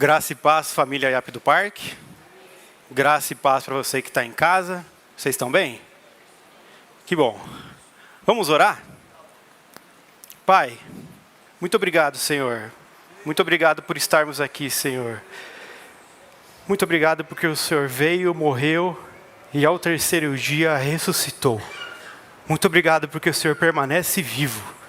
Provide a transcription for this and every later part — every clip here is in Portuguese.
Graça e paz, família IAP do Parque. Graça e paz para você que está em casa. Vocês estão bem? Que bom. Vamos orar? Pai, muito obrigado, Senhor. Muito obrigado por estarmos aqui, Senhor. Muito obrigado porque o Senhor veio, morreu e ao terceiro dia ressuscitou. Muito obrigado porque o Senhor permanece vivo.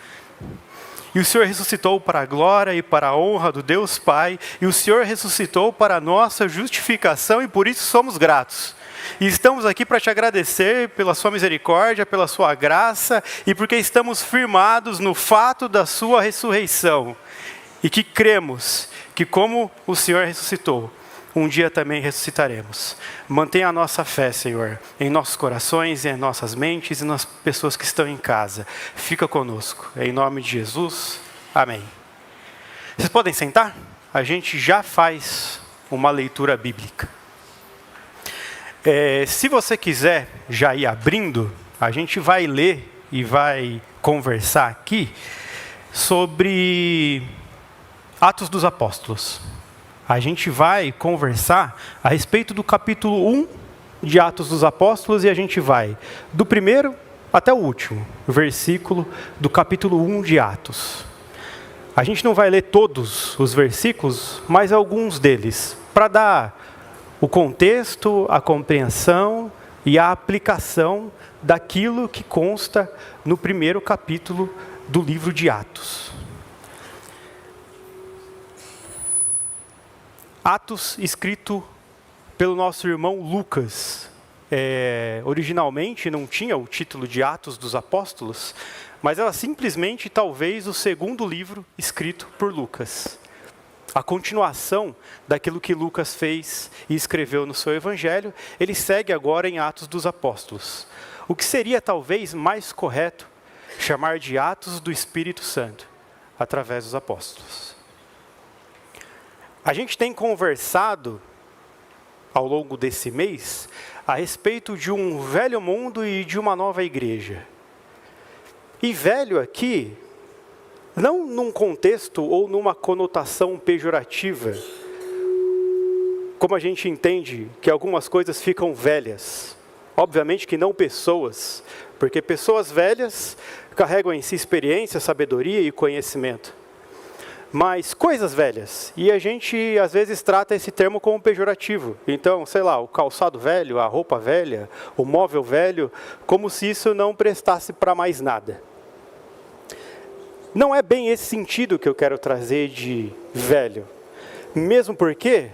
E o Senhor ressuscitou para a glória e para a honra do Deus Pai. E o Senhor ressuscitou para a nossa justificação e por isso somos gratos. E estamos aqui para te agradecer pela sua misericórdia, pela sua graça e porque estamos firmados no fato da sua ressurreição. E que cremos que como o Senhor ressuscitou, um dia também ressuscitaremos. Mantenha a nossa fé, Senhor, em nossos corações, em nossas mentes e nas pessoas que estão em casa. Fica conosco. Em nome de Jesus. Amém. Vocês podem sentar? A gente já faz uma leitura bíblica. Se você quiser já ir abrindo, a gente vai ler e vai conversar aqui sobre Atos dos Apóstolos. A gente vai conversar a respeito do capítulo 1 de Atos dos Apóstolos e a gente vai do primeiro até o último versículo do capítulo 1 de Atos. A gente não vai ler todos os versículos, mas alguns deles, para dar o contexto, a compreensão e a aplicação daquilo que consta no primeiro capítulo do livro de Atos. Atos, escrito pelo nosso irmão Lucas. Originalmente não tinha o título de Atos dos Apóstolos, mas era simplesmente, talvez, o segundo livro escrito por Lucas. A continuação daquilo que Lucas fez e escreveu no seu evangelho, ele segue agora em Atos dos Apóstolos. O que seria, talvez, mais correto chamar de Atos do Espírito Santo, através dos apóstolos. A gente tem conversado, ao longo desse mês, a respeito de um velho mundo e de uma nova igreja. E velho aqui, não num contexto ou numa conotação pejorativa, como a gente entende que algumas coisas ficam velhas. Obviamente que não pessoas, porque pessoas velhas carregam em si experiência, sabedoria e conhecimento. Mas coisas velhas, e a gente às vezes trata esse termo como pejorativo. Então, sei lá, o calçado velho, a roupa velha, o móvel velho, como se isso não prestasse para mais nada. Não é bem esse sentido que eu quero trazer de velho. Mesmo porque,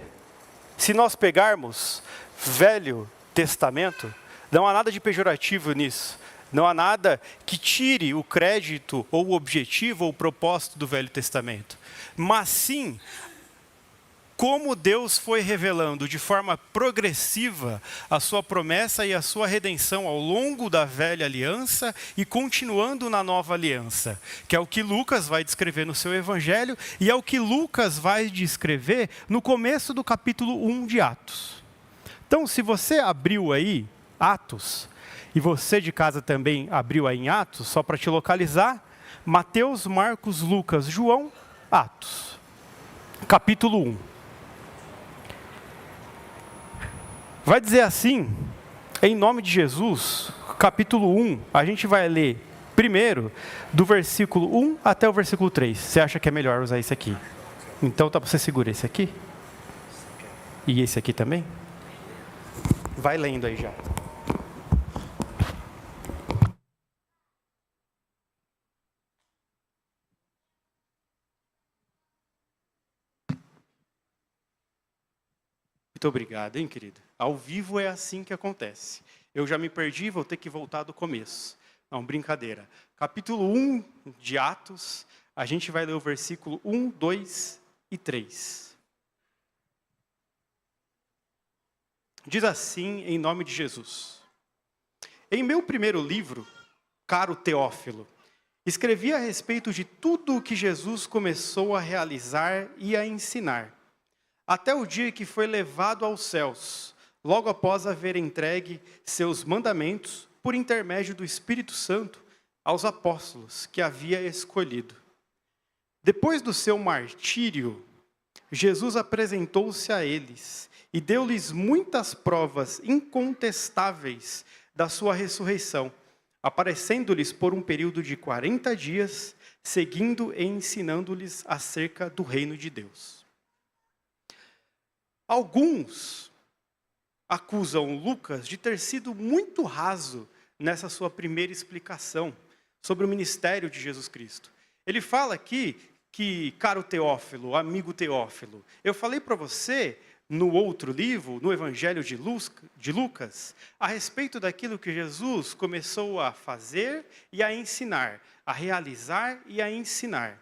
se nós pegarmos Velho Testamento, não há nada de pejorativo nisso. Não há nada que tire o crédito, ou o objetivo, ou o propósito do Velho Testamento. Mas sim, como Deus foi revelando de forma progressiva a sua promessa e a sua redenção ao longo da velha aliança e continuando na nova aliança, que é o que Lucas vai descrever no seu evangelho e é o que Lucas vai descrever no começo do capítulo 1 de Atos. Então, se você abriu aí Atos, e você de casa também abriu aí em Atos, só para te localizar, Mateus, Marcos, Lucas, João, Atos, capítulo 1. Vai dizer assim, em nome de Jesus, capítulo 1, a gente vai ler primeiro do versículo 1 até o versículo 3. Você acha que é melhor usar esse aqui? Então tá, você segura esse aqui? E esse aqui também? Vai lendo aí já. Muito obrigado, hein, querido? Ao vivo é assim que acontece. Eu já me perdi, vou ter que voltar do começo. Não, brincadeira. Capítulo 1 de Atos, a gente vai ler o versículo 1, 2 e 3. Diz assim, em nome de Jesus. Em meu primeiro livro, caro Teófilo, escrevi a respeito de tudo o que Jesus começou a realizar e a ensinar, até o dia que foi levado aos céus, logo após haver entregue seus mandamentos por intermédio do Espírito Santo aos apóstolos que havia escolhido. Depois do seu martírio, Jesus apresentou-se a eles e deu-lhes muitas provas incontestáveis da sua ressurreição, aparecendo-lhes por um período de 40 dias, seguindo e ensinando-lhes acerca do reino de Deus. Alguns acusam Lucas de ter sido muito raso nessa sua primeira explicação sobre o ministério de Jesus Cristo. Ele fala aqui que, caro Teófilo, amigo Teófilo, eu falei para você no outro livro, no Evangelho de Lucas, a respeito daquilo que Jesus começou a fazer e a ensinar, a realizar e a ensinar.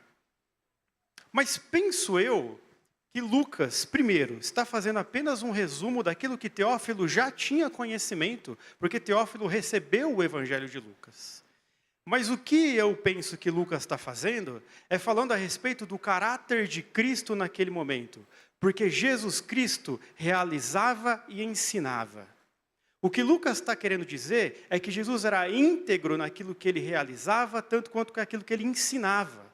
Mas penso eu que Lucas, primeiro, está fazendo apenas um resumo daquilo que Teófilo já tinha conhecimento, porque Teófilo recebeu o Evangelho de Lucas. Mas o que eu penso que Lucas está fazendo é falando a respeito do caráter de Cristo naquele momento, porque Jesus Cristo realizava e ensinava. O que Lucas está querendo dizer é que Jesus era íntegro naquilo que ele realizava, tanto quanto naquilo que ele ensinava.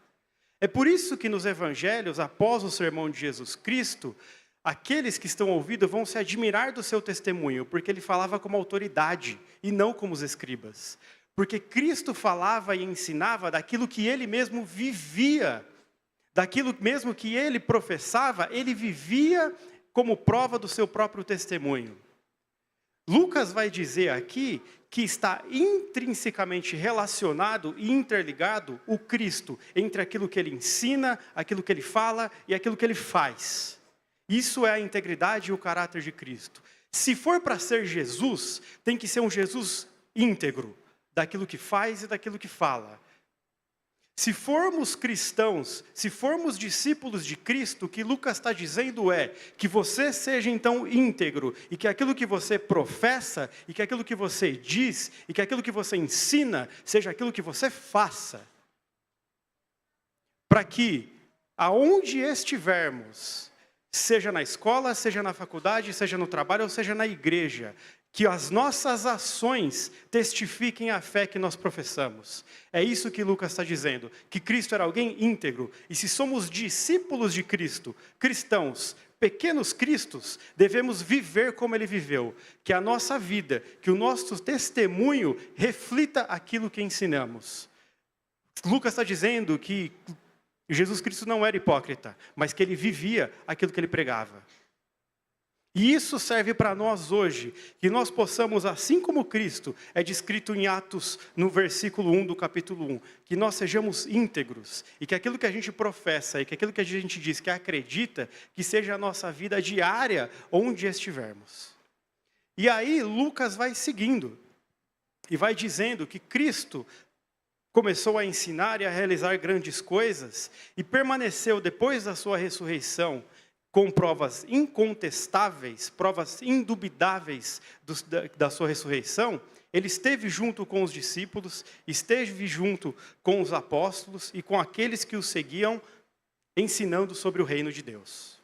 É por isso que nos evangelhos, após o sermão de Jesus Cristo, aqueles que estão ouvindo vão se admirar do seu testemunho, porque ele falava como autoridade e não como os escribas. Porque Cristo falava e ensinava daquilo que ele mesmo vivia, daquilo mesmo que ele professava, ele vivia como prova do seu próprio testemunho. Lucas vai dizer aqui que está intrinsecamente relacionado e interligado o Cristo entre aquilo que ele ensina, aquilo que ele fala e aquilo que ele faz. Isso é a integridade e o caráter de Cristo. Se for para ser Jesus, tem que ser um Jesus íntegro, daquilo que faz e daquilo que fala. Se formos cristãos, se formos discípulos de Cristo, o que Lucas está dizendo é que você seja então íntegro, e que aquilo que você professa, e que aquilo que você diz, e que aquilo que você ensina, seja aquilo que você faça. Para que, aonde estivermos, seja na escola, seja na faculdade, seja no trabalho, ou seja na igreja, que as nossas ações testifiquem a fé que nós professamos. É isso que Lucas está dizendo, que Cristo era alguém íntegro. E se somos discípulos de Cristo, cristãos, pequenos cristos, devemos viver como ele viveu. Que a nossa vida, que o nosso testemunho reflita aquilo que ensinamos. Lucas está dizendo que Jesus Cristo não era hipócrita, mas que ele vivia aquilo que ele pregava. E isso serve para nós hoje, que nós possamos, assim como Cristo é descrito em Atos, no versículo 1 do capítulo 1, que nós sejamos íntegros, e que aquilo que a gente professa, e que aquilo que a gente diz que acredita, que seja a nossa vida diária, onde estivermos. E aí Lucas vai seguindo, e vai dizendo que Cristo começou a ensinar e a realizar grandes coisas, e permaneceu depois da sua ressurreição, com provas incontestáveis, provas indubitáveis da sua ressurreição. Ele esteve junto com os discípulos, esteve junto com os apóstolos e com aqueles que o seguiam, ensinando sobre o reino de Deus.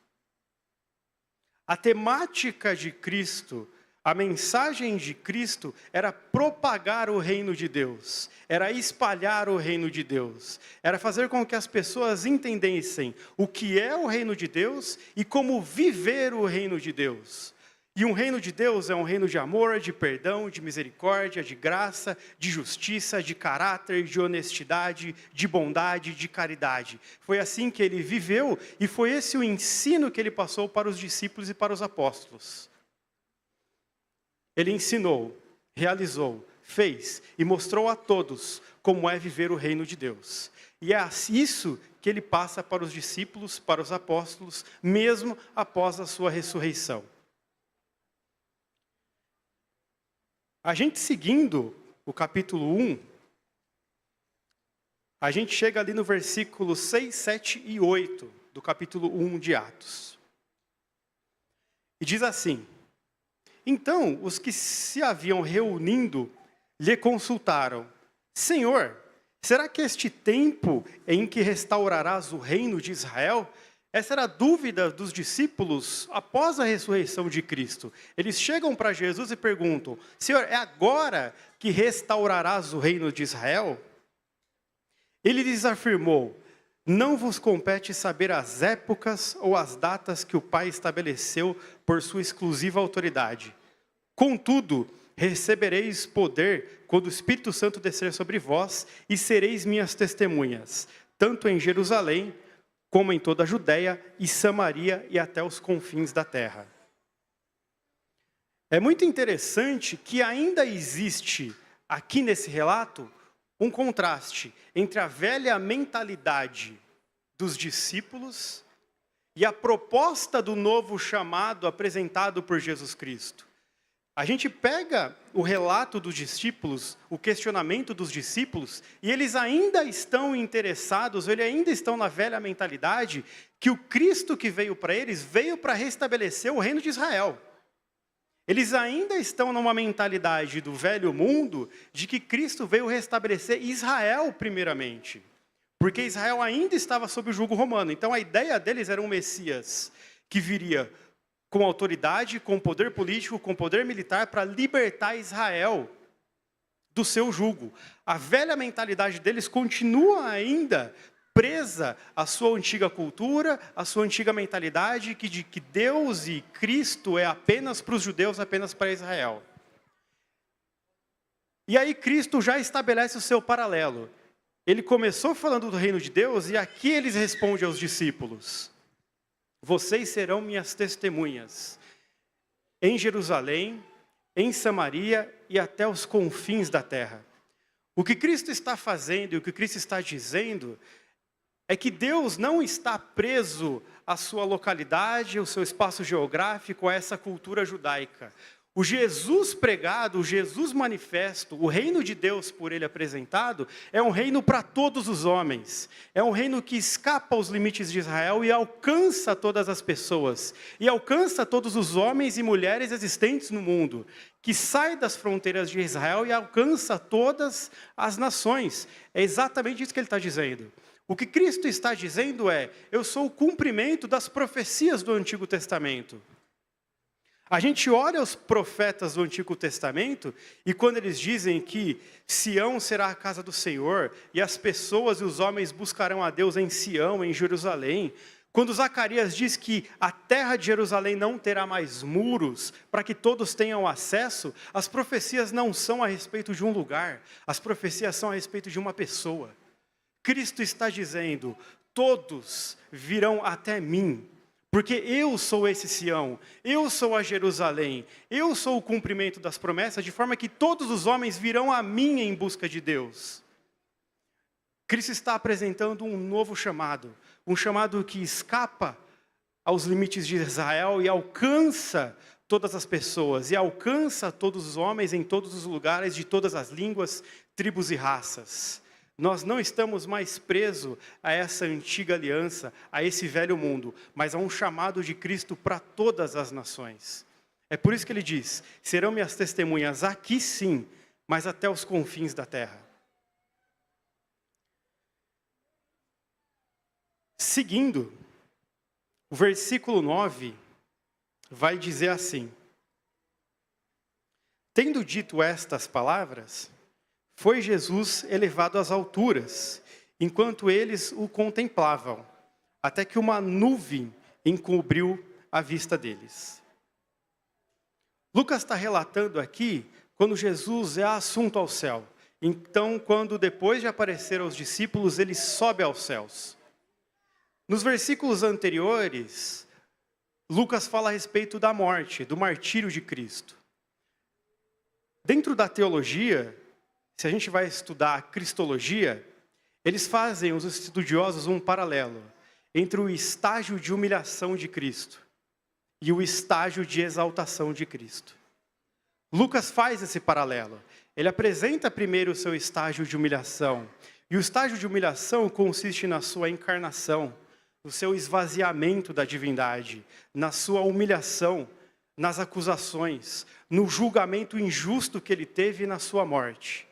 A temática de Cristo, a mensagem de Cristo era propagar o reino de Deus, era espalhar o reino de Deus, era fazer com que as pessoas entendessem o que é o reino de Deus e como viver o reino de Deus. E um reino de Deus é um reino de amor, de perdão, de misericórdia, de graça, de justiça, de caráter, de honestidade, de bondade, de caridade. Foi assim que ele viveu e foi esse o ensino que ele passou para os discípulos e para os apóstolos. Ele ensinou, realizou, fez e mostrou a todos como é viver o reino de Deus. E é isso que ele passa para os discípulos, para os apóstolos, mesmo após a sua ressurreição. A gente seguindo o capítulo 1, a gente chega ali no versículo 6, 7 e 8 do capítulo 1 de Atos. E diz assim: então, os que se haviam reunindo lhe consultaram: Senhor, será que este tempo em que restaurarás o reino de Israel? Essa era a dúvida dos discípulos após a ressurreição de Cristo. Eles chegam para Jesus e perguntam: Senhor, é agora que restaurarás o reino de Israel? Ele lhes afirmou: Não vos compete saber as épocas ou as datas que o Pai estabeleceu por sua exclusiva autoridade. Contudo, recebereis poder quando o Espírito Santo descer sobre vós e sereis minhas testemunhas, tanto em Jerusalém, como em toda a Judéia e Samaria e até os confins da terra. É muito interessante que ainda existe aqui nesse relato um contraste entre a velha mentalidade dos discípulos e a proposta do novo chamado apresentado por Jesus Cristo. A gente pega o relato dos discípulos, o questionamento dos discípulos, e eles ainda estão interessados, eles ainda estão na velha mentalidade que o Cristo que veio para eles, veio para restabelecer o reino de Israel. Eles ainda estão numa mentalidade do velho mundo, de que Cristo veio restabelecer Israel primeiramente. Porque Israel ainda estava sob o jugo romano. Então a ideia deles era um Messias que viria com autoridade, com poder político, com poder militar, para libertar Israel do seu jugo. A velha mentalidade deles continua ainda presa à sua antiga cultura, à sua antiga mentalidade, de que Deus e Cristo é apenas para os judeus, apenas para Israel. E aí Cristo já estabelece o seu paralelo. Ele começou falando do reino de Deus, e aqui ele responde aos discípulos: vocês serão minhas testemunhas em Jerusalém, em Samaria e até os confins da terra. O que Cristo está fazendo e o que Cristo está dizendo é que Deus não está preso à sua localidade, ao seu espaço geográfico, a essa cultura judaica. O Jesus pregado, o Jesus manifesto, o reino de Deus por ele apresentado, é um reino para todos os homens. É um reino que escapa aos limites de Israel e alcança todas as pessoas. E alcança todos os homens e mulheres existentes no mundo. Que sai das fronteiras de Israel e alcança todas as nações. É exatamente isso que ele está dizendo. O que Cristo está dizendo é: eu sou o cumprimento das profecias do Antigo Testamento. A gente olha os profetas do Antigo Testamento, e quando eles dizem que Sião será a casa do Senhor, e as pessoas e os homens buscarão a Deus em Sião, em Jerusalém, quando Zacarias diz que a terra de Jerusalém não terá mais muros, para que todos tenham acesso, as profecias não são a respeito de um lugar, as profecias são a respeito de uma pessoa. Cristo está dizendo: todos virão até mim, porque eu sou esse Sião, eu sou a Jerusalém, eu sou o cumprimento das promessas, de forma que todos os homens virão a mim em busca de Deus. Cristo está apresentando um novo chamado, um chamado que escapa aos limites de Israel e alcança todas as pessoas, e alcança todos os homens em todos os lugares, de todas as línguas, tribos e raças. Nós não estamos mais presos a essa antiga aliança, a esse velho mundo, mas a um chamado de Cristo para todas as nações. É por isso que ele diz: serão minhas testemunhas aqui sim, mas até os confins da terra. Seguindo, o versículo 9 vai dizer assim: tendo dito estas palavras, foi Jesus elevado às alturas, enquanto eles o contemplavam, até que uma nuvem encobriu a vista deles. Lucas está relatando aqui quando Jesus é assunto ao céu. Então, quando depois de aparecer aos discípulos, ele sobe aos céus. Nos versículos anteriores, Lucas fala a respeito da morte, do martírio de Cristo. Dentro da teologia, se a gente vai estudar a cristologia, eles fazem, os estudiosos, um paralelo entre o estágio de humilhação de Cristo e o estágio de exaltação de Cristo. Lucas faz esse paralelo. Ele apresenta primeiro o seu estágio de humilhação. E o estágio de humilhação consiste na sua encarnação, no seu esvaziamento da divindade, na sua humilhação, nas acusações, no julgamento injusto que ele teve e na sua morte.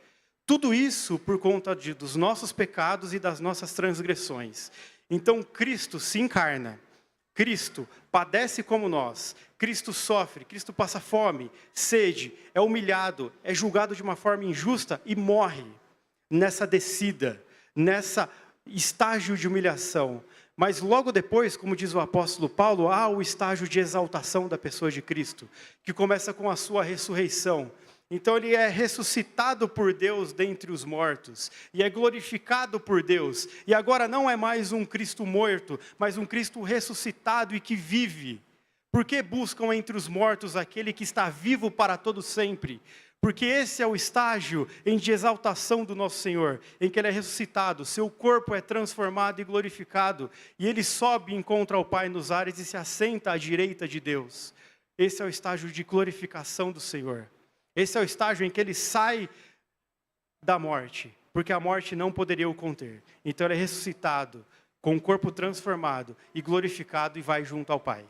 Tudo isso por conta dos nossos pecados e das nossas transgressões. Então Cristo se encarna, Cristo padece como nós, Cristo sofre, Cristo passa fome, sede, é humilhado, é julgado de uma forma injusta e morre nessa descida, nessa estágio de humilhação. Mas logo depois, como diz o apóstolo Paulo, há o estágio de exaltação da pessoa de Cristo, que começa com a sua ressurreição. Então ele é ressuscitado por Deus dentre os mortos, e é glorificado por Deus. E agora não é mais um Cristo morto, mas um Cristo ressuscitado e que vive. Por que buscam entre os mortos aquele que está vivo para todo sempre? Porque esse é o estágio de exaltação do nosso Senhor, em que Ele é ressuscitado, seu corpo é transformado e glorificado, e Ele sobe e encontra o Pai nos ares e se assenta à direita de Deus. Esse é o estágio de glorificação do Senhor. Esse é o estágio em que Ele sai da morte, porque a morte não poderia o conter. Então Ele é ressuscitado, com o corpo transformado e glorificado, e vai junto ao Pai.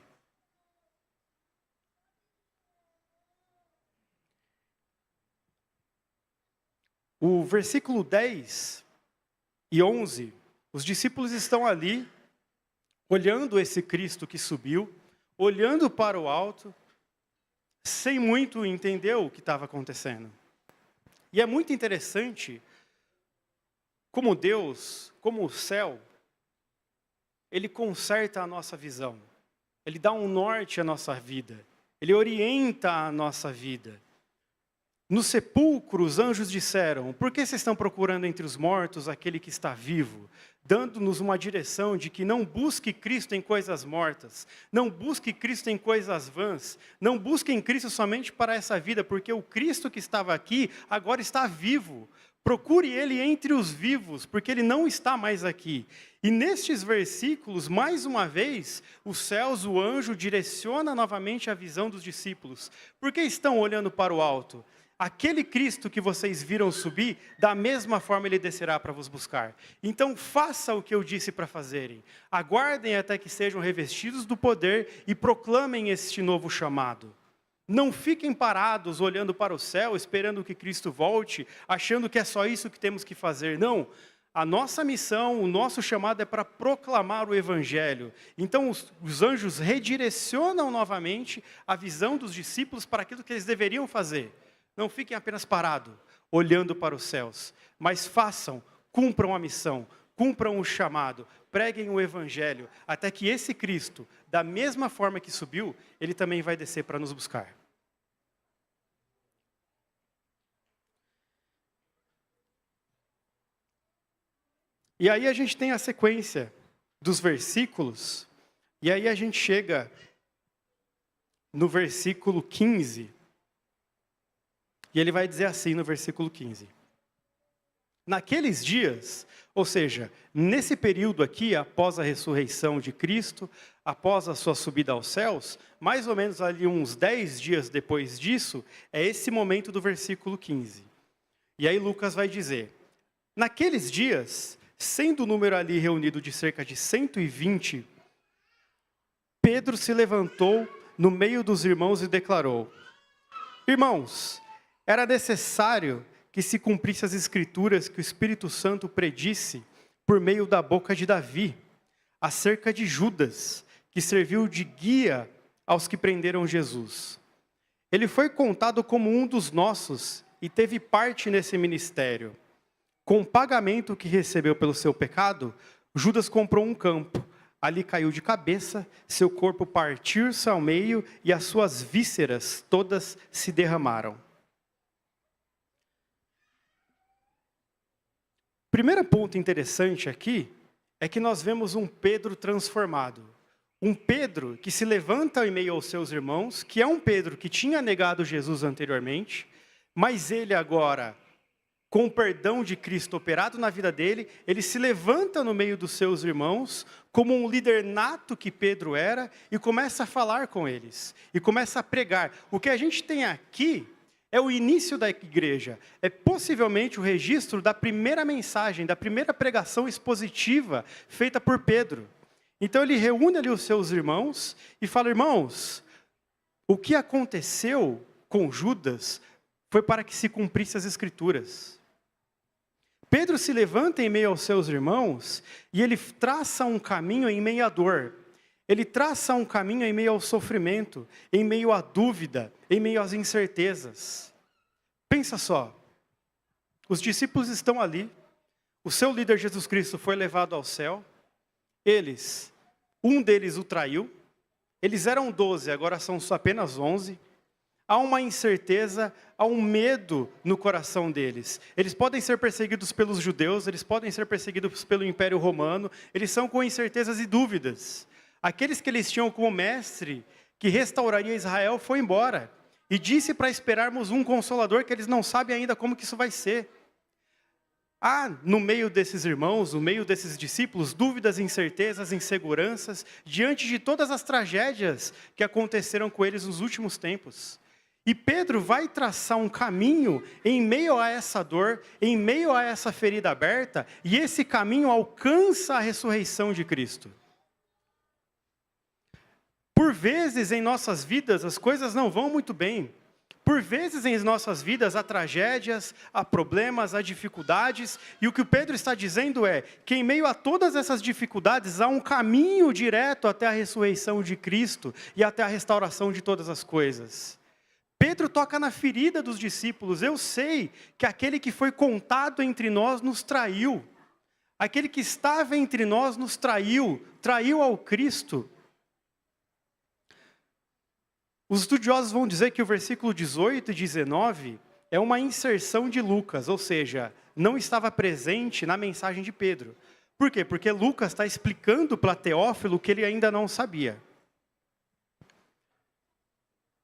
O versículo 10 e 11, os discípulos estão ali, olhando esse Cristo que subiu, olhando para o alto, sem muito entender o que estava acontecendo. E é muito interessante como Deus, como o céu, Ele conserta a nossa visão. Ele dá um norte à nossa vida. Ele orienta a nossa vida. No sepulcro, os anjos disseram: por que vocês estão procurando entre os mortos aquele que está vivo? Dando-nos uma direção de que não busque Cristo em coisas mortas, não busque Cristo em coisas vãs, não busquem Cristo somente para essa vida, porque o Cristo que estava aqui agora está vivo. Procure Ele entre os vivos, porque Ele não está mais aqui. E nestes versículos, mais uma vez, os céus, o anjo, direciona novamente a visão dos discípulos. Por que estão olhando para o alto? Aquele Cristo que vocês viram subir, da mesma forma Ele descerá para vos buscar. Então faça o que eu disse para fazerem. Aguardem até que sejam revestidos do poder e proclamem este novo chamado. Não fiquem parados olhando para o céu, esperando que Cristo volte, achando que é só isso que temos que fazer. Não. A nossa missão, o nosso chamado é para proclamar o Evangelho. Então os anjos redirecionam novamente a visão dos discípulos para aquilo que eles deveriam fazer. Não fiquem apenas parados, olhando para os céus, mas façam, cumpram a missão, cumpram o chamado, preguem o Evangelho, até que esse Cristo, da mesma forma que subiu, Ele também vai descer para nos buscar. E aí a gente tem a sequência dos versículos, e aí a gente chega no versículo 15, e ele vai dizer assim no versículo 15. Naqueles dias, ou seja, nesse período aqui, após a ressurreição de Cristo, após a sua subida aos céus, mais ou menos ali uns 10 dias depois disso, é esse momento do versículo 15. E aí Lucas vai dizer: naqueles dias, sendo o número ali reunido de cerca de 120, Pedro se levantou no meio dos irmãos e declarou: irmãos, era necessário que se cumprisse as escrituras que o Espírito Santo predisse por meio da boca de Davi, acerca de Judas, que serviu de guia aos que prenderam Jesus. Ele foi contado como um dos nossos e teve parte nesse ministério. Com o pagamento que recebeu pelo seu pecado, Judas comprou um campo. Ali caiu de cabeça, seu corpo partiu-se ao meio e as suas vísceras todas se derramaram. Primeiro ponto interessante aqui é que nós vemos um Pedro transformado. Um Pedro que se levanta em meio aos seus irmãos, que é um Pedro que tinha negado Jesus anteriormente, mas ele agora, com o perdão de Cristo operado na vida dele, ele se levanta no meio dos seus irmãos, como um líder nato que Pedro era, e começa a falar com eles, e começa a pregar. O que a gente tem aqui é o início da igreja, é possivelmente o registro da primeira mensagem, da primeira pregação expositiva feita por Pedro. Então ele reúne ali os seus irmãos e fala: irmãos, o que aconteceu com Judas foi para que se cumprisse as escrituras. Pedro se levanta em meio aos seus irmãos e ele traça um caminho em meio à dor. Ele traça um caminho em meio ao sofrimento, em meio à dúvida, em meio às incertezas. Pensa só, os discípulos estão ali, o seu líder Jesus Cristo foi levado ao céu, um deles o traiu, eles eram 12, agora são apenas 11, há uma incerteza, há um medo no coração deles. Eles podem ser perseguidos pelos judeus, eles podem ser perseguidos pelo Império Romano, eles são com incertezas e dúvidas. Aqueles que eles tinham como mestre, que restauraria Israel, foi embora. E disse para esperarmos um Consolador que eles não sabem ainda como que isso vai ser. Há no meio desses irmãos, no meio desses discípulos, dúvidas, incertezas, inseguranças, diante de todas as tragédias que aconteceram com eles nos últimos tempos. E Pedro vai traçar um caminho em meio a essa dor, em meio a essa ferida aberta, e esse caminho alcança a ressurreição de Cristo. Por vezes em nossas vidas as coisas não vão muito bem. Por vezes em nossas vidas há tragédias, há problemas, há dificuldades. E o que o Pedro está dizendo é que em meio a todas essas dificuldades há um caminho direto até a ressurreição de Cristo e até a restauração de todas as coisas. Pedro toca na ferida dos discípulos. Eu sei que aquele que foi contado entre nós nos traiu. Aquele que estava entre nós nos traiu, traiu ao Cristo. Os estudiosos vão dizer que o versículo 18 e 19 é uma inserção de Lucas, ou seja, não estava presente na mensagem de Pedro. Por quê? Porque Lucas está explicando para Teófilo o que ele ainda não sabia.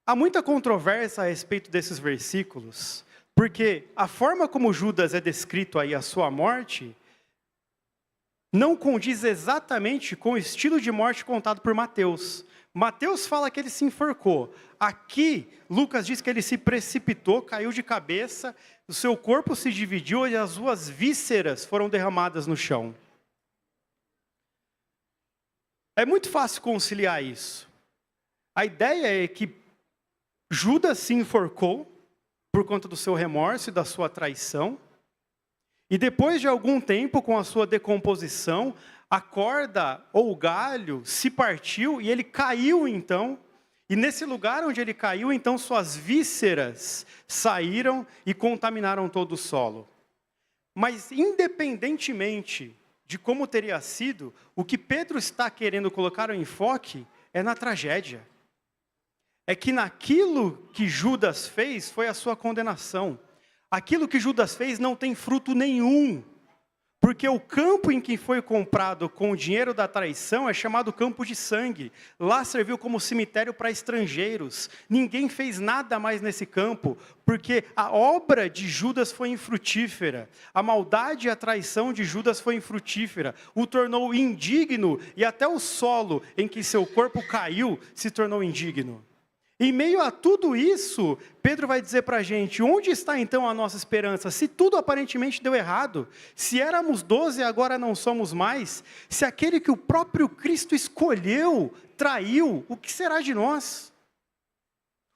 Há muita controvérsia a respeito desses versículos, porque a forma como Judas é descrito aí, a sua morte, não condiz exatamente com o estilo de morte contado por Mateus. Mateus fala que ele se enforcou. Aqui, Lucas diz que ele se precipitou, caiu de cabeça, o seu corpo se dividiu e as suas vísceras foram derramadas no chão. É muito fácil conciliar isso. A ideia é que Judas se enforcou por conta do seu remorso e da sua traição. E depois de algum tempo, com a sua decomposição, a corda ou o galho se partiu e ele caiu então. E nesse lugar onde ele caiu, então suas vísceras saíram e contaminaram todo o solo. Mas independentemente de como teria sido, o que Pedro está querendo colocar o enfoque é na tragédia. É que naquilo que Judas fez foi a sua condenação. Aquilo que Judas fez não tem fruto nenhum. Porque o campo em que foi comprado com o dinheiro da traição é chamado campo de sangue. Lá serviu como cemitério para estrangeiros. Ninguém fez nada mais nesse campo, porque a obra de Judas foi infrutífera. A maldade e a traição de Judas foi infrutífera. O tornou indigno e até o solo em que seu corpo caiu se tornou indigno. Em meio a tudo isso, Pedro vai dizer para a gente, onde está então a nossa esperança? Se tudo aparentemente deu errado, se éramos 12 e agora não somos mais, se aquele que o próprio Cristo escolheu, traiu, o que será de nós?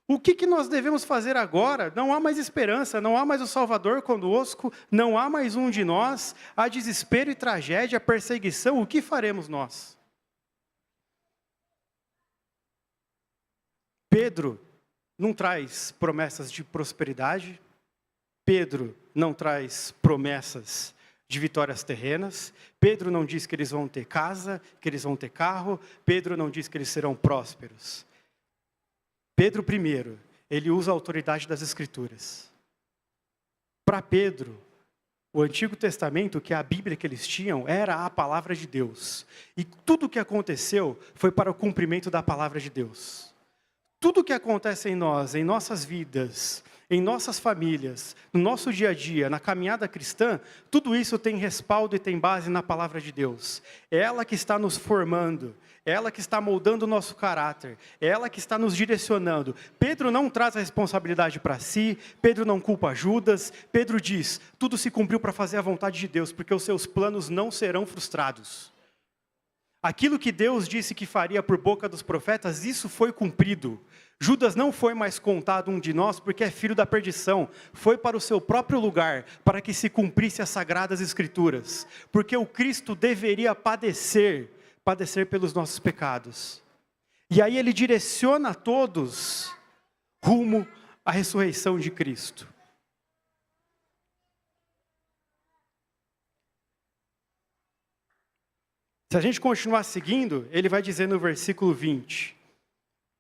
O que nós devemos fazer agora? Não há mais esperança, não há mais o Salvador conosco, não há mais um de nós, há desespero e tragédia, perseguição, o que faremos nós? Pedro não traz promessas de prosperidade, Pedro não traz promessas de vitórias terrenas, Pedro não diz que eles vão ter casa, que eles vão ter carro, Pedro não diz que eles serão prósperos. Pedro, primeiro, ele usa a autoridade das Escrituras. Para Pedro, o Antigo Testamento, que é a Bíblia que eles tinham, era a palavra de Deus. E tudo o que aconteceu foi para o cumprimento da palavra de Deus. Tudo o que acontece em nós, em nossas vidas, em nossas famílias, no nosso dia a dia, na caminhada cristã, tudo isso tem respaldo e tem base na palavra de Deus. É ela que está nos formando, é ela que está moldando o nosso caráter, é ela que está nos direcionando. Pedro não traz a responsabilidade para si, Pedro não culpa Judas, Pedro diz, tudo se cumpriu para fazer a vontade de Deus, porque os seus planos não serão frustrados. Aquilo que Deus disse que faria por boca dos profetas, isso foi cumprido. Judas não foi mais contado um de nós porque é filho da perdição. Foi para o seu próprio lugar, para que se cumprisse as sagradas escrituras. Porque o Cristo deveria padecer pelos nossos pecados. E aí ele direciona a todos rumo à ressurreição de Cristo. Se a gente continuar seguindo, ele vai dizer no versículo 20,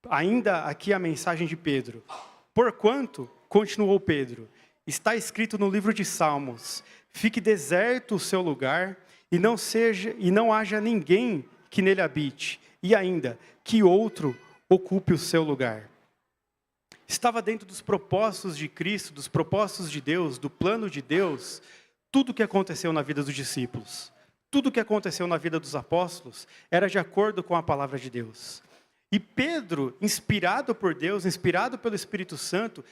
ainda aqui a mensagem de Pedro. Porquanto, continuou Pedro, está escrito no livro de Salmos, fique deserto o seu lugar, e não haja ninguém que nele habite, e ainda, que outro ocupe o seu lugar. Estava dentro dos propósitos de Cristo, dos propósitos de Deus, do plano de Deus, tudo o que aconteceu na vida dos discípulos. Tudo o que aconteceu na vida dos apóstolos era de acordo com a palavra de Deus. E Pedro, inspirado por Deus, inspirado pelo Espírito Santo,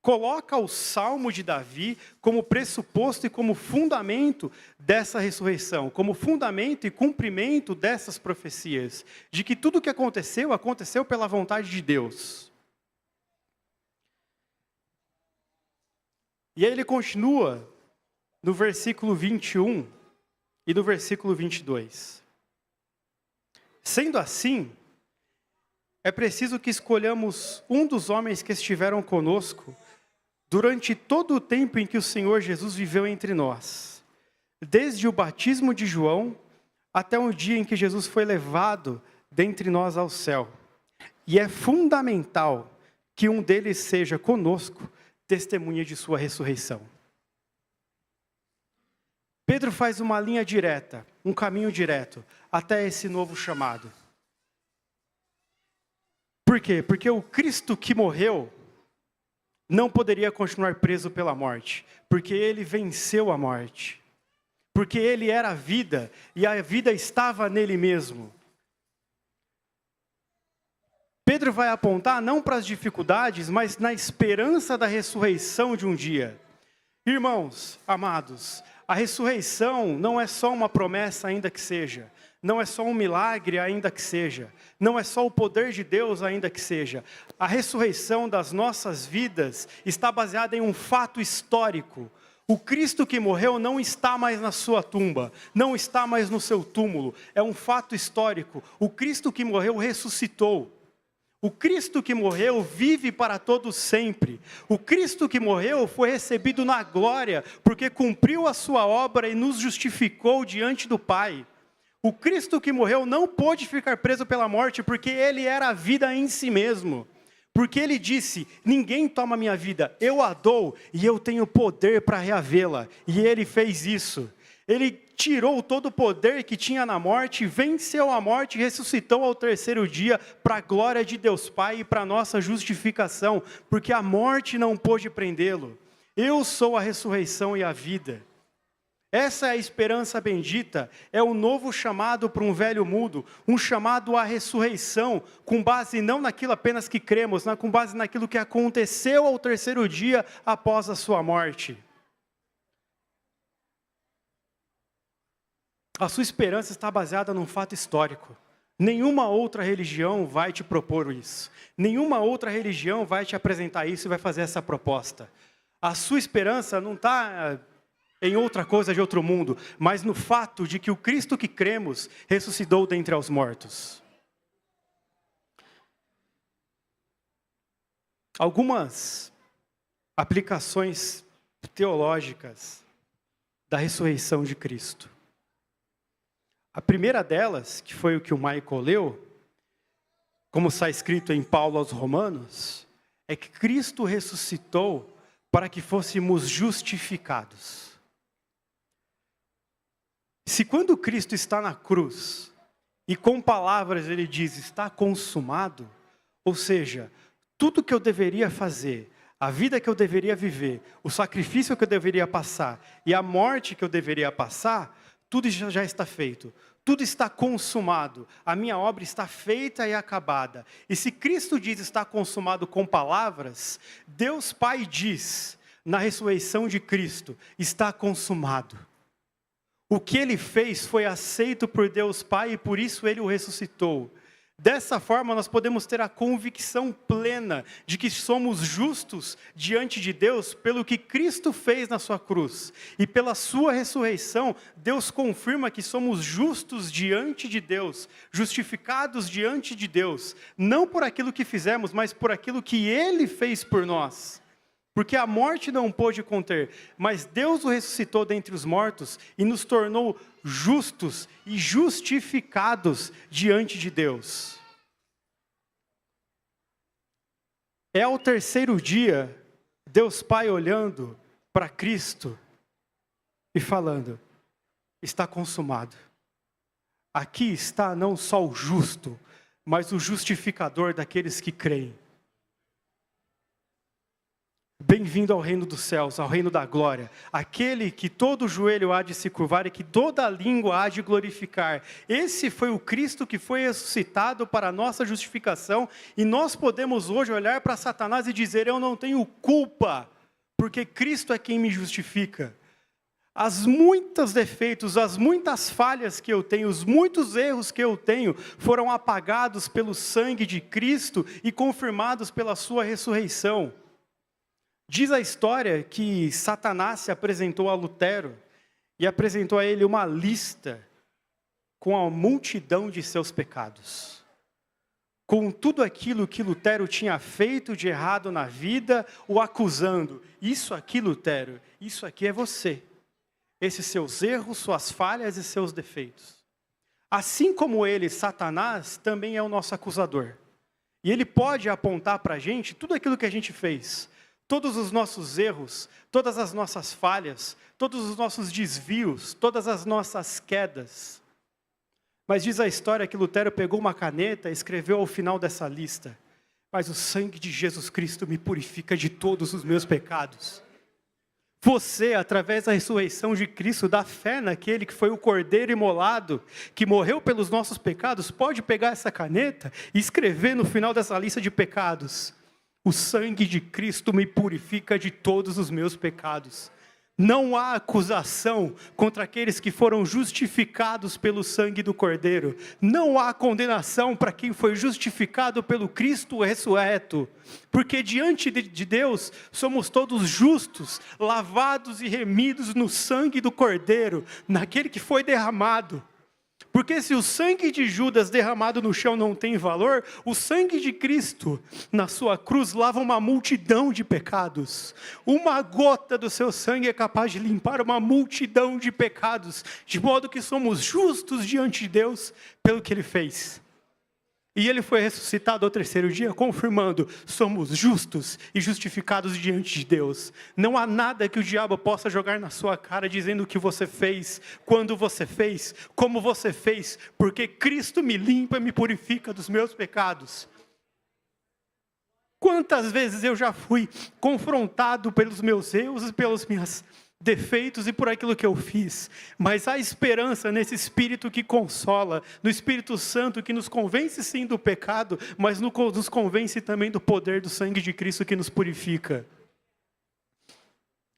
coloca o Salmo de Davi como pressuposto e como fundamento dessa ressurreição, como fundamento e cumprimento dessas profecias, de que tudo o que aconteceu, aconteceu pela vontade de Deus. E aí ele continua no versículo 21 e no versículo 22. Sendo assim, é preciso que escolhamos um dos homens que estiveram conosco durante todo o tempo em que o Senhor Jesus viveu entre nós, desde o batismo de João até o dia em que Jesus foi levado dentre nós ao céu. E é fundamental que um deles seja conosco, testemunha de sua ressurreição. Pedro faz uma linha direta, um caminho direto, até esse novo chamado. Por quê? Porque o Cristo que morreu não poderia continuar preso pela morte, porque ele venceu a morte. Porque ele era a vida, e a vida estava nele mesmo. Pedro vai apontar não para as dificuldades, mas na esperança da ressurreição de um dia. Irmãos, amados, a ressurreição não é só uma promessa, ainda que seja. Não é só um milagre, ainda que seja. Não é só o poder de Deus, ainda que seja. A ressurreição das nossas vidas está baseada em um fato histórico. O Cristo que morreu não está mais na sua tumba, não está mais no seu túmulo. É um fato histórico. O Cristo que morreu ressuscitou. O Cristo que morreu vive para todos sempre. O Cristo que morreu foi recebido na glória, porque cumpriu a sua obra e nos justificou diante do Pai. O Cristo que morreu não pôde ficar preso pela morte, porque ele era a vida em si mesmo. Porque ele disse, ninguém toma minha vida, eu a dou e eu tenho poder para reavê-la. E ele fez isso. Ele tirou todo o poder que tinha na morte, venceu a morte e ressuscitou ao terceiro dia para a glória de Deus Pai e para a nossa justificação, porque a morte não pôde prendê-lo. Eu sou a ressurreição e a vida. Essa é a esperança bendita, é o novo chamado para um velho mundo, um chamado à ressurreição, com base não naquilo apenas que cremos, mas com base naquilo que aconteceu ao terceiro dia após a sua morte. A sua esperança está baseada num fato histórico. Nenhuma outra religião vai te propor isso. Nenhuma outra religião vai te apresentar isso e vai fazer essa proposta. A sua esperança não está em outra coisa de outro mundo, mas no fato de que o Cristo que cremos ressuscitou dentre os mortos. Algumas aplicações teológicas da ressurreição de Cristo. A primeira delas, que foi o que o Michael leu, como está escrito em Paulo aos Romanos, é que Cristo ressuscitou para que fôssemos justificados. Se quando Cristo está na cruz, e com palavras ele diz, está consumado, ou seja, tudo que eu deveria fazer, a vida que eu deveria viver, o sacrifício que eu deveria passar, e a morte que eu deveria passar, tudo já está feito, tudo está consumado, a minha obra está feita e acabada. E se Cristo diz está consumado com palavras, Deus Pai diz, na ressurreição de Cristo, está consumado. O que ele fez foi aceito por Deus Pai e por isso ele o ressuscitou. Dessa forma, nós podemos ter a convicção plena de que somos justos diante de Deus pelo que Cristo fez na sua cruz. E pela sua ressurreição, Deus confirma que somos justos diante de Deus, justificados diante de Deus, não por aquilo que fizemos, mas por aquilo que Ele fez por nós. porque a morte não pôde conter, mas Deus o ressuscitou dentre os mortos e nos tornou justos e justificados diante de Deus. É ao terceiro dia, Deus Pai olhando para Cristo e falando: está consumado. Aqui está não só o justo, mas o justificador daqueles que creem. Bem-vindo ao reino dos céus, ao reino da glória. Aquele que todo joelho há de se curvar e que toda língua há de glorificar. Esse foi o Cristo que foi ressuscitado para a nossa justificação. E nós podemos hoje olhar para Satanás e dizer: eu não tenho culpa, porque Cristo é quem me justifica. As muitos defeitos, as muitas falhas que eu tenho, os muitos erros que eu tenho, foram apagados pelo sangue de Cristo e confirmados pela sua ressurreição. Diz a história que Satanás se apresentou a Lutero e apresentou a ele uma lista com a multidão de seus pecados. Com tudo aquilo que Lutero tinha feito de errado na vida, o acusando. Isso aqui, Lutero, isso aqui é você. Esses seus erros, suas falhas e seus defeitos. Assim como ele, Satanás, também é o nosso acusador. E ele pode apontar para a gente tudo aquilo que a gente fez. Todos os nossos erros, todas as nossas falhas, todos os nossos desvios, todas as nossas quedas. Mas diz a história que Lutero pegou uma caneta e escreveu ao final dessa lista: mas o sangue de Jesus Cristo me purifica de todos os meus pecados. Você, através da ressurreição de Cristo, da fé naquele que foi o Cordeiro imolado, que morreu pelos nossos pecados, pode pegar essa caneta e escrever no final dessa lista de pecados: o sangue de Cristo me purifica de todos os meus pecados. Não há acusação contra aqueles que foram justificados pelo sangue do Cordeiro. Não há condenação para quem foi justificado pelo Cristo ressurreto. Porque diante de Deus somos todos justos, lavados e remidos no sangue do Cordeiro, naquele que foi derramado. Porque se o sangue de Judas derramado no chão não tem valor, o sangue de Cristo na sua cruz lava uma multidão de pecados. Uma gota do seu sangue é capaz de limpar uma multidão de pecados, de modo que somos justos diante de Deus pelo que Ele fez. E Ele foi ressuscitado ao terceiro dia, confirmando: somos justos e justificados diante de Deus. Não há nada que o diabo possa jogar na sua cara dizendo o que você fez, quando você fez, como você fez, porque Cristo me limpa e me purifica dos meus pecados. Quantas vezes eu já fui confrontado pelos meus erros e pelos meus defeitos e por aquilo que eu fiz, mas há esperança nesse Espírito que consola, no Espírito Santo que nos convence sim do pecado, mas nos convence também do poder do sangue de Cristo que nos purifica.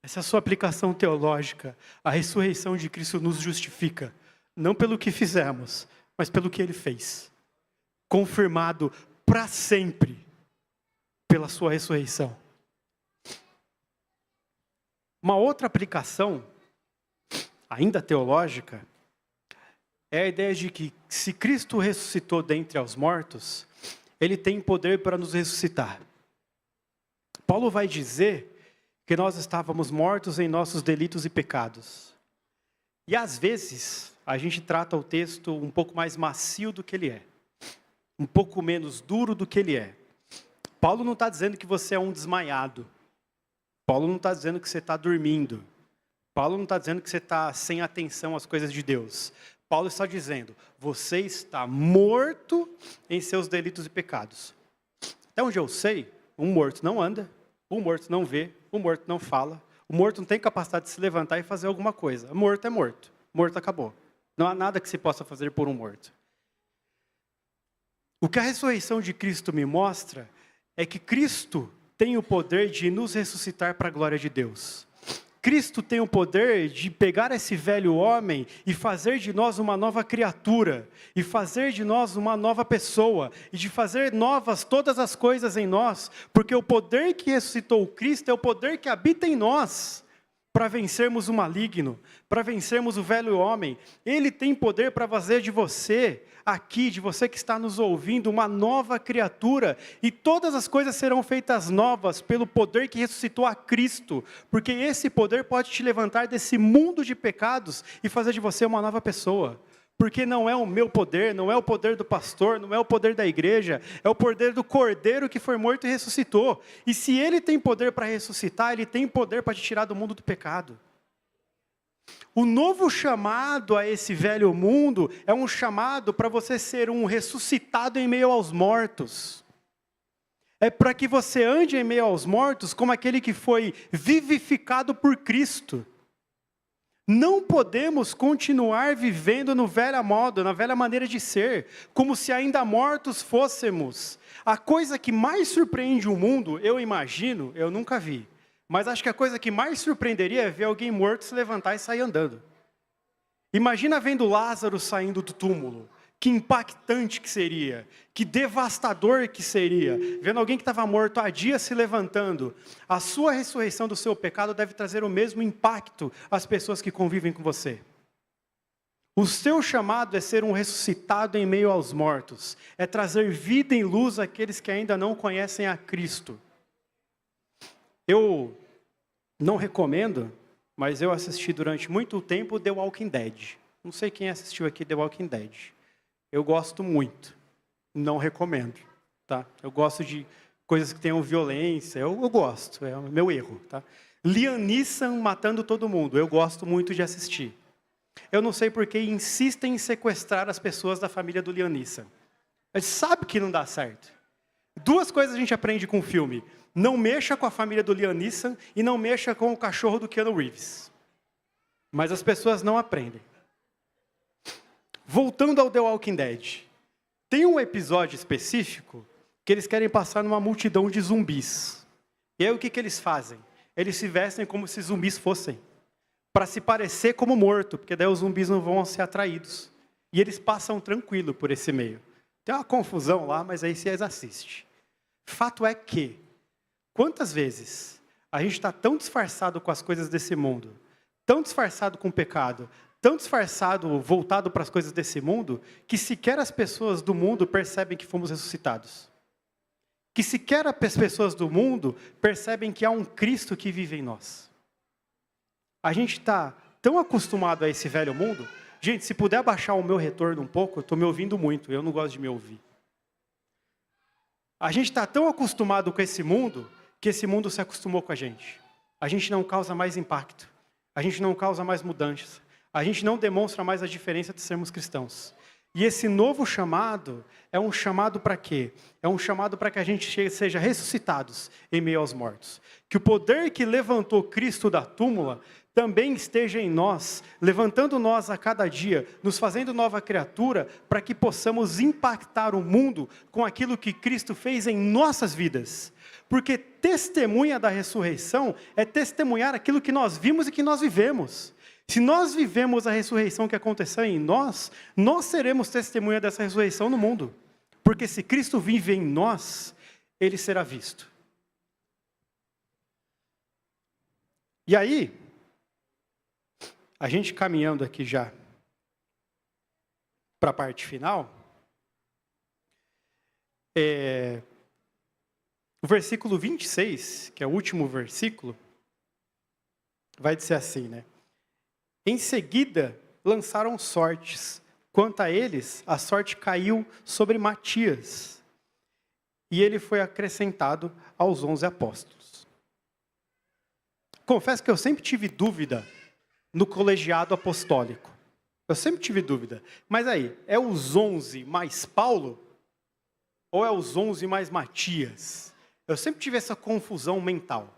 Essa é a sua aplicação teológica. A ressurreição de Cristo nos justifica, não pelo que fizemos, mas pelo que Ele fez, confirmado para sempre pela sua ressurreição. Uma outra aplicação, ainda teológica, é a ideia de que se Cristo ressuscitou dentre os mortos, Ele tem poder para nos ressuscitar. Paulo vai dizer que nós estávamos mortos em nossos delitos e pecados. E às vezes, a gente trata o texto um pouco mais macio do que ele é. Um pouco menos duro do que ele é. Paulo não está dizendo que você é um desmaiado. Paulo não está dizendo que você está dormindo. Paulo não está dizendo que você está sem atenção às coisas de Deus. Paulo está dizendo: você está morto em seus delitos e pecados. Até onde eu sei, um morto não anda, um morto não vê, um morto não fala, o morto não tem capacidade de se levantar e fazer alguma coisa. Morto é morto. Morto acabou. Não há nada que se possa fazer por um morto. O que a ressurreição de Cristo me mostra é que Cristo tem o poder de nos ressuscitar para a glória de Deus. Cristo tem o poder de pegar esse velho homem e fazer de nós uma nova criatura, e fazer de nós uma nova pessoa, e de fazer novas todas as coisas em nós, porque o poder que ressuscitou Cristo é o poder que habita em nós, para vencermos o maligno, para vencermos o velho homem. Ele tem poder para fazer de você, aqui, de você que está nos ouvindo, uma nova criatura. E todas as coisas serão feitas novas pelo poder que ressuscitou a Cristo. Porque esse poder pode te levantar desse mundo de pecados e fazer de você uma nova pessoa. Porque não é o meu poder, não é o poder do pastor, não é o poder da igreja, é o poder do Cordeiro que foi morto e ressuscitou. E se ele tem poder para ressuscitar, ele tem poder para te tirar do mundo do pecado. O novo chamado a esse velho mundo é um chamado para você ser um ressuscitado em meio aos mortos. É para que você ande em meio aos mortos como aquele que foi vivificado por Cristo. Não podemos continuar vivendo no velho modo, na velha maneira de ser, como se ainda mortos fôssemos. A coisa que mais surpreende o mundo, eu imagino, eu nunca vi, mas acho que a coisa que mais surpreenderia é ver alguém morto se levantar e sair andando. Imagina vendo Lázaro saindo do túmulo. Que impactante que seria, que devastador que seria, vendo alguém que estava morto há dias se levantando. A sua ressurreição do seu pecado deve trazer o mesmo impacto às pessoas que convivem com você. O seu chamado é ser um ressuscitado em meio aos mortos, é trazer vida e luz àqueles que ainda não conhecem a Cristo. Eu não recomendo, mas eu assisti durante muito tempo The Walking Dead. Não sei quem assistiu aqui The Walking Dead. Eu gosto muito, não recomendo, tá? Eu gosto de coisas que tenham violência, eu gosto, é o meu erro, tá? Liam Neeson matando todo mundo, eu gosto muito de assistir. Eu não sei porque insistem em sequestrar as pessoas da família do Liam Neeson. A gente sabe que não dá certo. Duas coisas a gente aprende com o filme: não mexa com a família do Liam Neeson e não mexa com o cachorro do Keanu Reeves. Mas as pessoas não aprendem. Voltando ao The Walking Dead, tem um episódio específico que eles querem passar numa multidão de zumbis. E aí o que eles fazem? Eles se vestem como se zumbis fossem, para se parecer como morto, porque daí os zumbis não vão ser atraídos. E eles passam tranquilo por esse meio. Tem uma confusão lá, mas aí vocês assistem. Fato é que, quantas vezes a gente está tão disfarçado com as coisas desse mundo, tão disfarçado com o pecado, tão disfarçado, voltado para as coisas desse mundo, que sequer as pessoas do mundo percebem que fomos ressuscitados. Que sequer as pessoas do mundo percebem que há um Cristo que vive em nós. A gente está tão acostumado a esse velho mundo. Gente, se puder abaixar o meu retorno um pouco, eu estou me ouvindo muito, eu não gosto de me ouvir. A gente está tão acostumado com esse mundo, que esse mundo se acostumou com a gente. A gente não causa mais impacto. A gente não causa mais mudanças. A gente não demonstra mais a diferença de sermos cristãos. E esse novo chamado é um chamado para quê? É um chamado para que a gente seja ressuscitados em meio aos mortos. Que o poder que levantou Cristo da túmula também esteja em nós, levantando nós a cada dia, nos fazendo nova criatura, para que possamos impactar o mundo com aquilo que Cristo fez em nossas vidas. Porque testemunha da ressurreição é testemunhar aquilo que nós vimos e que nós vivemos. Se nós vivemos a ressurreição que aconteceu em nós, nós seremos testemunha dessa ressurreição no mundo. Porque se Cristo vive em nós, ele será visto. E aí, a gente caminhando aqui já para a parte final, o versículo 26, que é o último versículo, vai dizer assim, né? Em seguida, lançaram sortes. Quanto a eles, a sorte caiu sobre Matias. E ele foi acrescentado aos 11 apóstolos. Confesso que eu sempre tive dúvida no colegiado apostólico. Eu sempre tive dúvida. Mas aí, é os 11 mais Paulo? Ou é os 11 mais Matias? Eu sempre tive essa confusão mental.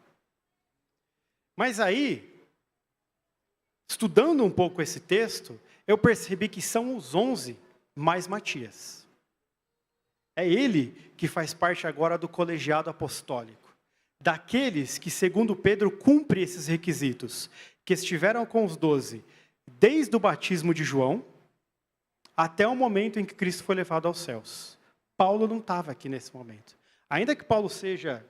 Mas aí, estudando um pouco esse texto, eu percebi que são os 11 mais Matias. É ele que faz parte agora do colegiado apostólico. Daqueles que, segundo Pedro, cumpre esses requisitos, que estiveram com os 12, desde o batismo de João, até o momento em que Cristo foi levado aos céus. Paulo não estava aqui nesse momento. Ainda que Paulo seja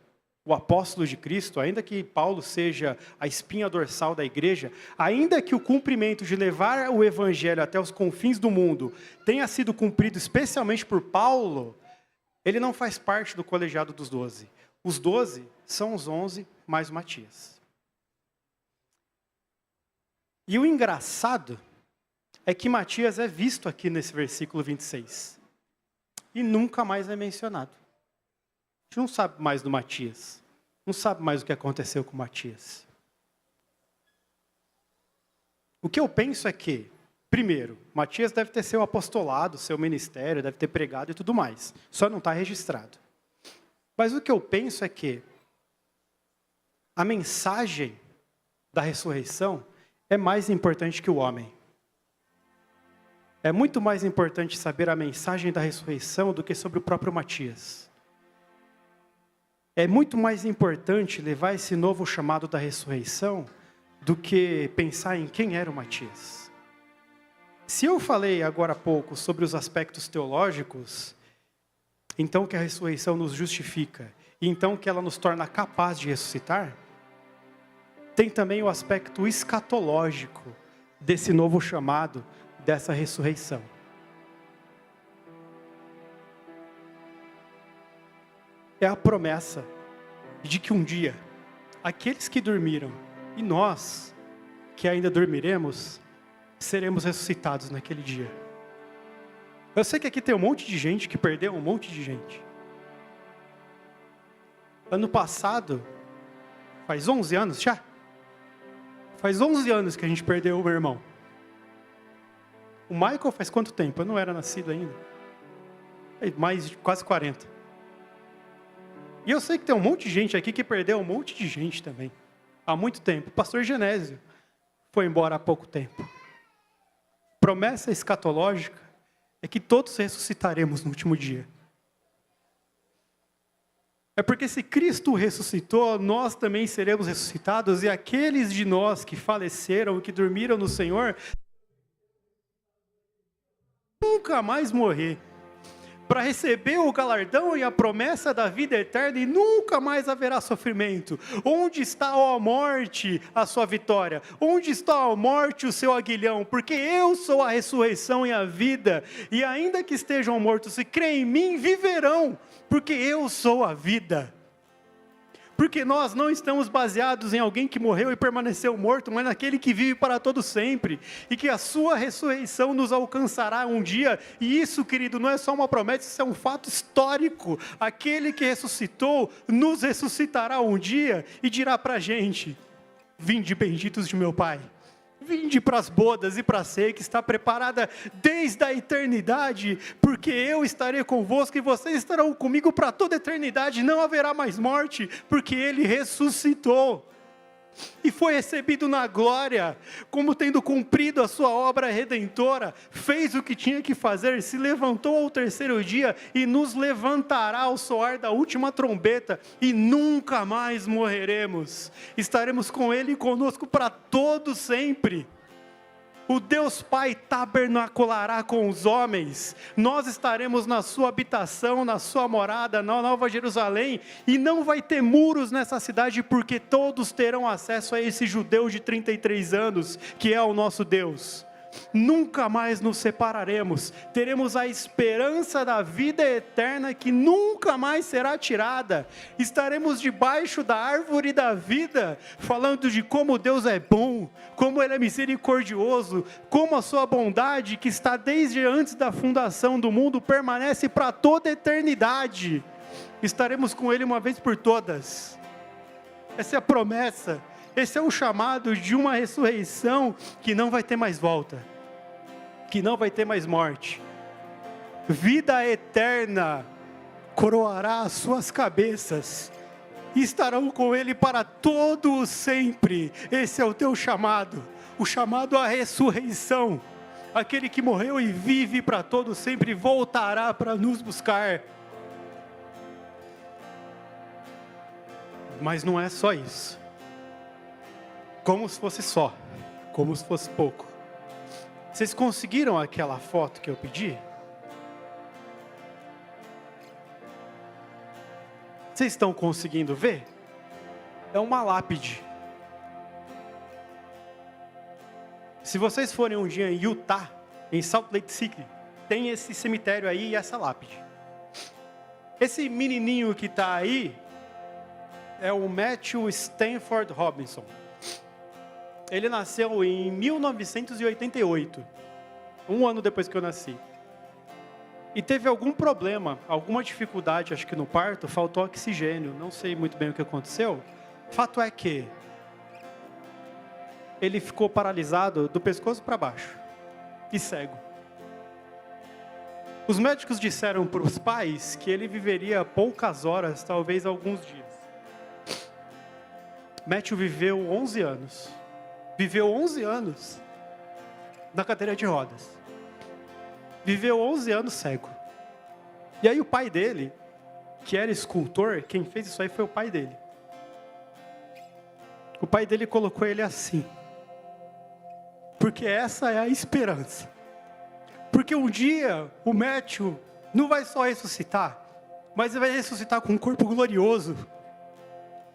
o apóstolo de Cristo, ainda que Paulo seja a espinha dorsal da igreja, ainda que o cumprimento de levar o evangelho até os confins do mundo tenha sido cumprido especialmente por Paulo, ele não faz parte do colegiado dos 12. Os 12 são os 11 mais Matias. E o engraçado é que Matias é visto aqui nesse versículo 26. E nunca mais é mencionado. A gente não sabe mais do Matias. Não sabe mais o que aconteceu com Matias. O que eu penso é que, primeiro, Matias deve ter seu apostolado, seu ministério, deve ter pregado e tudo mais. Só não está registrado. Mas o que eu penso é que a mensagem da ressurreição é mais importante que o homem. É muito mais importante saber a mensagem da ressurreição do que sobre o próprio Matias. É muito mais importante levar esse novo chamado da ressurreição do que pensar em quem era o Matias. Se eu falei agora há pouco sobre os aspectos teológicos, então que a ressurreição nos justifica, e então que ela nos torna capaz de ressuscitar, tem também o aspecto escatológico desse novo chamado, dessa ressurreição. É a promessa de que um dia, aqueles que dormiram e nós, que ainda dormiremos, seremos ressuscitados naquele dia. Eu sei que aqui tem um monte de gente que perdeu um monte de gente. Ano passado, faz 11 anos já? Faz 11 anos que a gente perdeu o meu irmão. O Michael faz quanto tempo? Eu não era nascido ainda. Mais de quase 40. E eu sei que tem um monte de gente aqui que perdeu um monte de gente também. Há muito tempo. O pastor Genésio foi embora há pouco tempo. Promessa escatológica é que todos ressuscitaremos no último dia. É porque se Cristo ressuscitou, nós também seremos ressuscitados, e aqueles de nós que faleceram e que dormiram no Senhor, nunca mais morrer, para receber o galardão e a promessa da vida eterna, e nunca mais haverá sofrimento. Onde está, ó morte, a sua vitória? Onde está, ó morte, o seu aguilhão? Porque eu sou a ressurreição e a vida, e ainda que estejam mortos, se creem em mim, viverão, porque eu sou a vida. Porque nós não estamos baseados em alguém que morreu e permaneceu morto, mas naquele que vive para todo sempre. E que a sua ressurreição nos alcançará um dia. E isso, querido, não é só uma promessa, isso é um fato histórico. Aquele que ressuscitou, nos ressuscitará um dia e dirá para a gente: vinde benditos de meu Pai. Vinde para as bodas e para a ceia que está preparada desde a eternidade, porque eu estarei convosco e vocês estarão comigo para toda a eternidade, não haverá mais morte, porque Ele ressuscitou. E foi recebido na glória, como tendo cumprido a sua obra redentora, fez o que tinha que fazer, se levantou ao terceiro dia e nos levantará ao soar da última trombeta, e nunca mais morreremos. Estaremos com Ele e conosco para todo sempre. O Deus Pai tabernaculará com os homens, nós estaremos na sua habitação, na sua morada, na Nova Jerusalém, e não vai ter muros nessa cidade, porque todos terão acesso a esse judeu de 33 anos, que é o nosso Deus. Nunca mais nos separaremos, teremos a esperança da vida eterna que nunca mais será tirada, estaremos debaixo da árvore da vida, falando de como Deus é bom, como Ele é misericordioso, como a sua bondade, que está desde antes da fundação do mundo, permanece para toda a eternidade. Estaremos com Ele uma vez por todas. Essa é a promessa. Esse é o chamado de uma ressurreição que não vai ter mais volta, que não vai ter mais morte. Vida eterna coroará as suas cabeças e estarão com Ele para todo o sempre. Esse é o teu chamado, o chamado à ressurreição. Aquele que morreu e vive para todo sempre voltará para nos buscar. Mas não é só isso. Como se fosse só, como se fosse pouco. Vocês conseguiram aquela foto que eu pedi? Vocês estão conseguindo ver? É uma lápide. Se vocês forem um dia em Utah, em Salt Lake City, tem esse cemitério aí e essa lápide. Esse menininho que está aí é o Matthew Stanford Robinson. Ele nasceu em 1988, um ano depois que eu nasci. E teve algum problema, alguma dificuldade, acho que no parto, faltou oxigênio, não sei muito bem o que aconteceu. Fato é que ele ficou paralisado do pescoço para baixo e cego. Os médicos disseram para os pais que ele viveria poucas horas, talvez alguns dias. Matthew viveu 11 anos. Viveu 11 anos na cadeira de rodas. Viveu 11 anos cego. E aí o pai dele, que era escultor, quem fez isso aí foi o pai dele. O pai dele colocou ele assim. Porque essa é a esperança. Porque um dia o Matthew não vai só ressuscitar, mas ele vai ressuscitar com um corpo glorioso.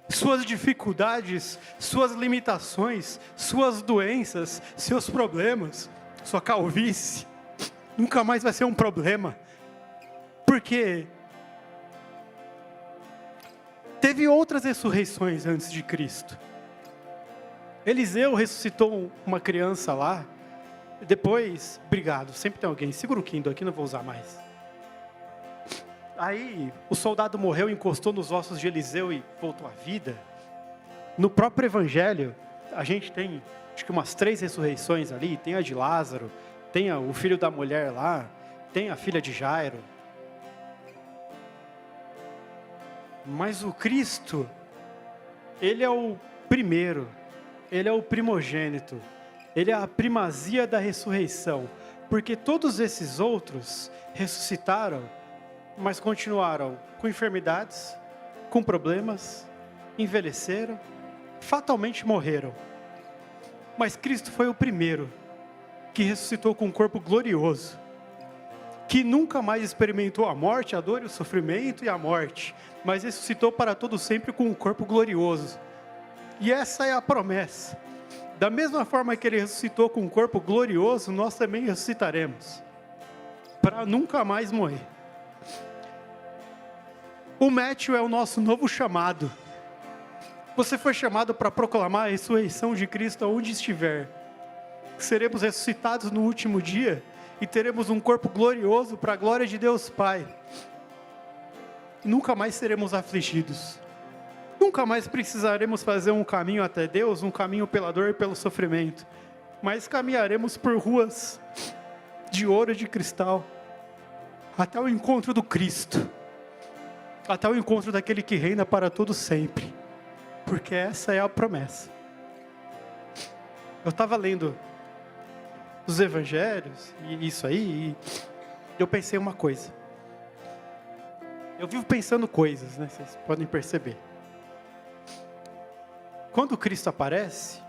Suas dificuldades, suas limitações, suas doenças, seus problemas, sua calvície, nunca mais vai ser um problema. Porque teve outras ressurreições antes de Cristo. Eliseu ressuscitou uma criança lá. Depois, obrigado, sempre tem alguém. Segura o Kindle aqui, não vou usar mais. Aí, o soldado morreu, encostou nos ossos de Eliseu e voltou à vida. No próprio Evangelho, a gente tem, acho que umas 3 ressurreições ali. Tem a de Lázaro, tem o filho da mulher lá, tem a filha de Jairo. Mas o Cristo, ele é o primeiro, ele é o primogênito, ele é a primazia da ressurreição, porque todos esses outros ressuscitaram, mas continuaram com enfermidades, com problemas, envelheceram, fatalmente morreram. Mas Cristo foi o primeiro que ressuscitou com um corpo glorioso, que nunca mais experimentou a morte, a dor e o sofrimento e a morte, mas ressuscitou para todo sempre com um corpo glorioso. E essa é a promessa. Da mesma forma que ele ressuscitou com um corpo glorioso, nós também ressuscitaremos, para nunca mais morrer. O Matthew é o nosso novo chamado. Você foi chamado para proclamar a ressurreição de Cristo aonde estiver. Seremos ressuscitados no último dia e teremos um corpo glorioso para a glória de Deus Pai. Nunca mais seremos afligidos. Nunca mais precisaremos fazer um caminho até Deus, um caminho pela dor e pelo sofrimento. Mas caminharemos por ruas de ouro e de cristal, até o encontro do Cristo. Até o encontro daquele que reina para todo sempre. Porque essa é a promessa. Eu estava lendo os evangelhos, e isso aí, e eu pensei uma coisa. Eu vivo pensando coisas, né? Vocês podem perceber. Quando Cristo aparece,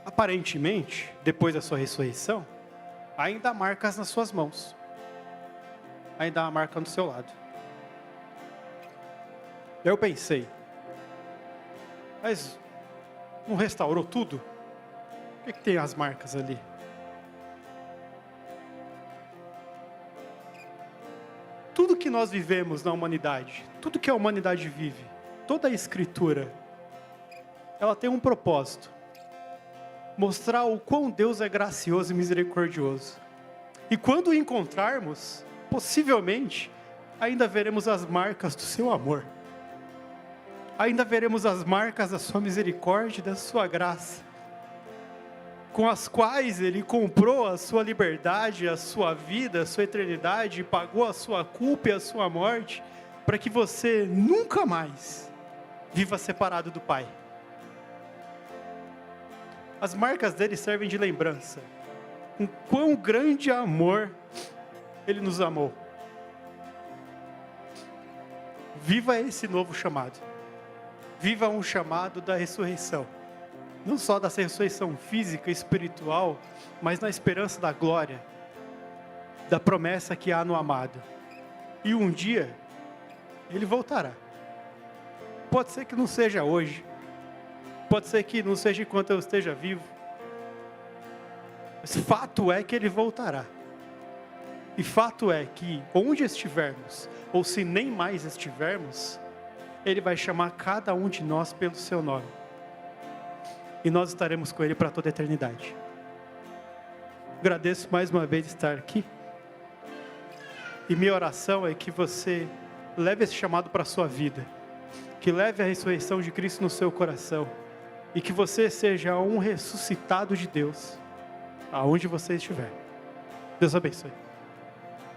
aparentemente, depois da sua ressurreição, ainda há marcas nas suas mãos. Ainda há marca no seu lado. Eu pensei, mas não restaurou tudo? Por que tem as marcas ali? Tudo que nós vivemos na humanidade, tudo que a humanidade vive, toda a Escritura, ela tem um propósito: mostrar o quão Deus é gracioso e misericordioso. E quando o encontrarmos, possivelmente, ainda veremos as marcas do seu amor. Ainda veremos as marcas da sua misericórdia e da sua graça, com as quais Ele comprou a sua liberdade, a sua vida, a sua eternidade, pagou a sua culpa e a sua morte, para que você nunca mais viva separado do Pai. As marcas dele servem de lembrança, com quão grande amor Ele nos amou. Viva esse novo chamado. Viva um chamado da ressurreição. Não só da ressurreição física e espiritual, mas na esperança da glória, da promessa que há no amado. E um dia, Ele voltará. Pode ser que não seja hoje. Pode ser que não seja enquanto eu esteja vivo. Mas fato é que Ele voltará. E fato é que onde estivermos, ou se nem mais estivermos, Ele vai chamar cada um de nós pelo seu nome. E nós estaremos com Ele para toda a eternidade. Agradeço mais uma vez estar aqui. E minha oração é que você leve esse chamado para a sua vida. Que leve a ressurreição de Cristo no seu coração. E que você seja um ressuscitado de Deus, aonde você estiver. Deus abençoe.